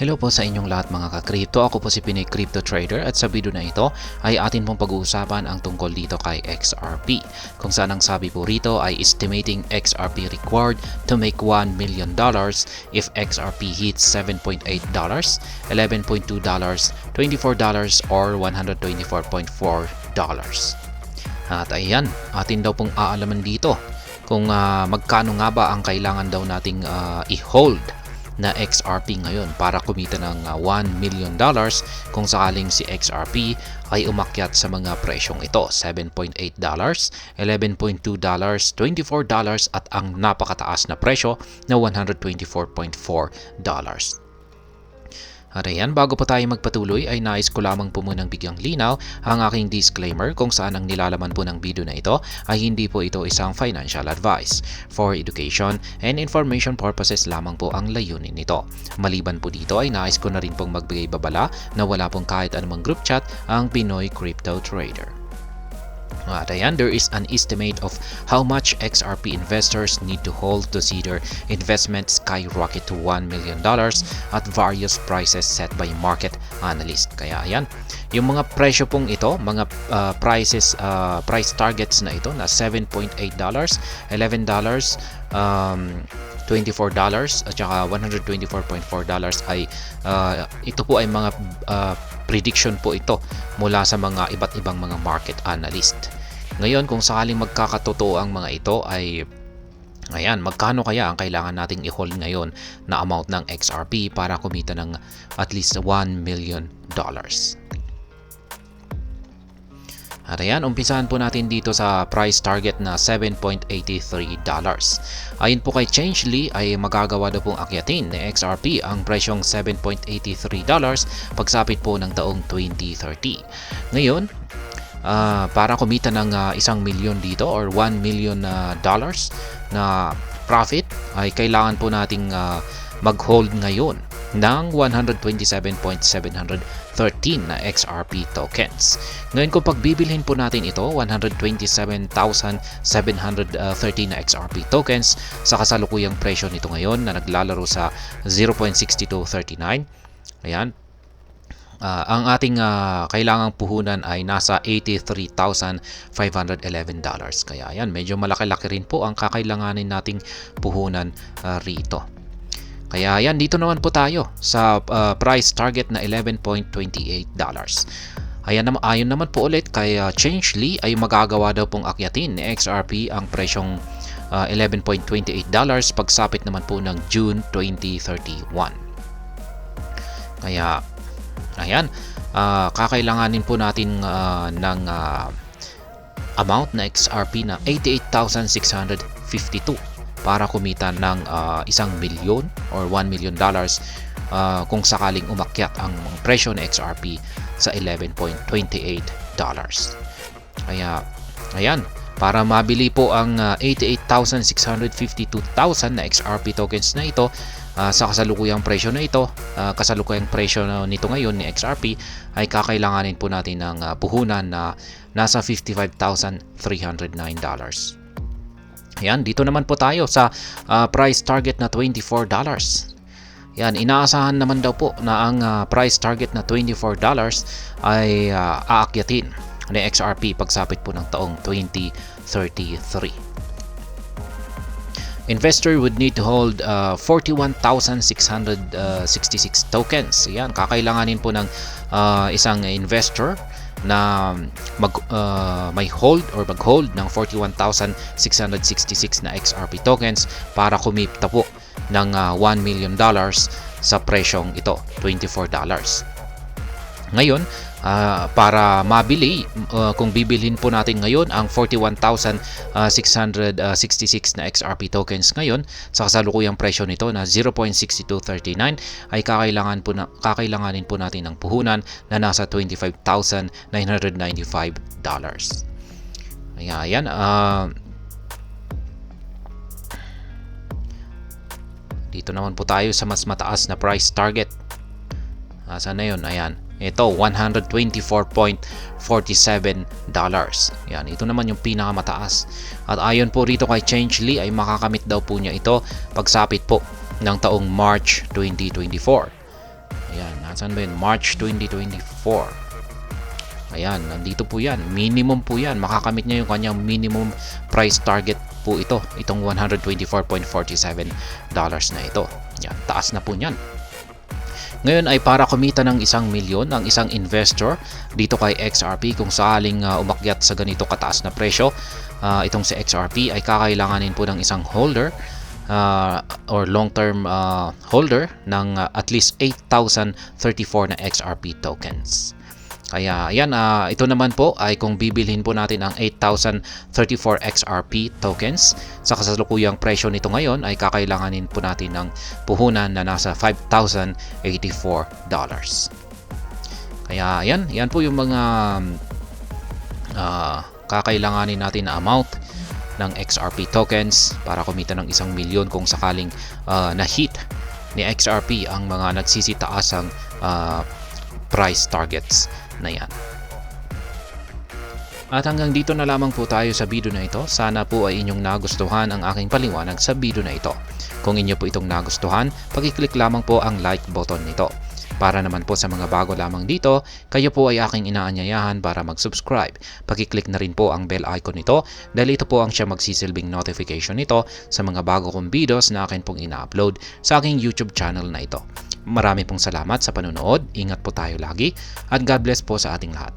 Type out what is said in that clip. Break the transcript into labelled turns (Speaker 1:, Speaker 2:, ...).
Speaker 1: Hello po sa inyong lahat mga ka-crypto. Ako po si Pinoy Crypto Trader at sa video na ito ay atin pong pag-uusapan ang tungkol dito kay XRP. Kung saan ang sabi po rito ay estimating XRP required to make $1 million if XRP hits $7.8, $11.2, $24 or $124.4. At ayan, atin daw pong aalaman dito kung magkano nga ba ang kailangan daw nating i-hold na XRP ngayon para kumita ng $1 million kung sakaling si XRP ay umakyat sa mga presyong ito, $7.8, $11.2, $24 at ang napakataas na presyo na $124.4. At ayan, bago pa tayo magpatuloy ay nais ko lamang po munang bigyang linaw ang aking disclaimer kung saan ang nilalaman po ng video na ito ay hindi po ito isang financial advice. For education and information purposes lamang po ang layunin nito. Maliban po dito ay nais ko na rin pong magbigay babala na wala pong kahit anumang group chat ang Pinoy Crypto Trader. At ayan, there is an estimate of how much XRP investors need to hold to see their investment skyrocket to $1 million at various prices set by market analyst. Kaya ayan, yung mga presyo pong ito, mga price targets na ito na $7.8, $11, $24 at saka $124.4 ay ito po ay mga prediction po ito mula sa mga iba't ibang mga market analyst. Ngayon, kung sakaling magkakatotoo ang mga ito ay ayan, magkano kaya ang kailangan nating i-hold ngayon na amount ng XRP para kumita ng at least $1 million. At ayan, umpisahan po natin dito sa price target na $7.83. Ayon po kay Changely ay magagawa daw pong akyatin ni XRP ang presyong $7.83 pagsapit po ng taong 2030. Ngayon, para kumita ng $1 million dito or $1 million na profit ay kailangan po nating mag-hold ngayon ng 127.713 na XRP tokens. Ngayon kung pagbibilhin po natin ito, 127,713 na XRP tokens sa kasalukuyang presyo nito ngayon na naglalaro sa 0.6239. Ayan. Ang ating kailangang puhunan ay nasa $83,511. Kaya ayan, medyo malaki-laki rin po ang kakailanganin nating puhunan rito. Kaya yan, dito naman po tayo sa price target na $11.28. Ayon naman po ulit kay Changely ay magagawa daw pong akyatin ni XRP ang presyong $11.28 pagsapit naman po ng June 2031. Kaya ayan, kakailanganin po natin ng amount na XRP na 88,652 para kumita ng $1 million or $1 million kung sakaling umakyat ang presyo ng XRP sa $11.28. Kaya ayan, para mabili po ang 88,652,000 na XRP tokens na ito sa kasalukuyang presyo na ito, kasalukuyang presyo nito ngayon ni XRP ay kakailanganin po natin ng puhunan na nasa $55,309. Yan, dito naman po tayo sa price target na $24. Yan, inaasahan naman daw po na ang price target na $24 ay aakyatin ni XRP pagsapit po ng taong 2033. Investor would need to hold 41,666 tokens. Yan, kakailanganin po ng isang investor na may hold or mag-hold ng 41,666 na XRP tokens para kumita po ng $1 million sa presyong ito, $24. Ngayon, para mabili, kung bibilhin po natin ngayon ang 41,666 na XRP tokens ngayon sa kasalukuyang presyo nito na 0.6239 ay kakailanganin po natin ng puhunan na nasa $25,995. Ayan, dito naman po tayo sa mas mataas na price target. Saan na yun? Ayan. Ito, $124.47. Yan, ito naman yung pinakamataas. At ayon po rito kay Changely ay makakamit daw po niya ito pagsapit po ng taong March 2024. Saan ba yun? March 2024. Ayan, nandito po yan. Minimum po yan. Makakamit niya yung kanyang minimum price target po ito. Itong $124.47 na ito. Yan, taas na po niyan. Ngayon ay para kumita ng 1 milyon ang isang investor dito kay XRP kung sakaling umakyat sa ganito kataas na presyo. Itong si XRP ay kakailanganin po ng isang holder or long-term holder ng at least 8,034 na XRP tokens. Kaya ayan, ito naman po ay kung bibilhin po natin ang 8,034 XRP tokens sa kasalukuyang presyo nito ngayon ay kakailanganin po natin ng puhunan na nasa $5,084. Kaya ayan, yan po yung mga kakailanganin natin na amount ng XRP tokens para kumita ng 1 milyon kung sakaling na-hit ni XRP ang mga nagsisitaasang price targets na yan. At hanggang dito na lamang po tayo sa video na ito. Sana po ay inyong nagustuhan ang aking paliwanag sa video na ito. Kung inyo po itong nagustuhan, pag-click lamang po ang like button nito. Para naman po sa mga bago lamang dito, kayo po ay aking inaanyayahan para mag-subscribe. Pag-click na rin po ang bell icon nito dahil ito po ang siya magsisilbing notification nito sa mga bago kong videos na akin pong ina-upload sa aking YouTube channel na ito. Marami pong salamat sa panonood, ingat po tayo lagi, at God bless po sa ating lahat.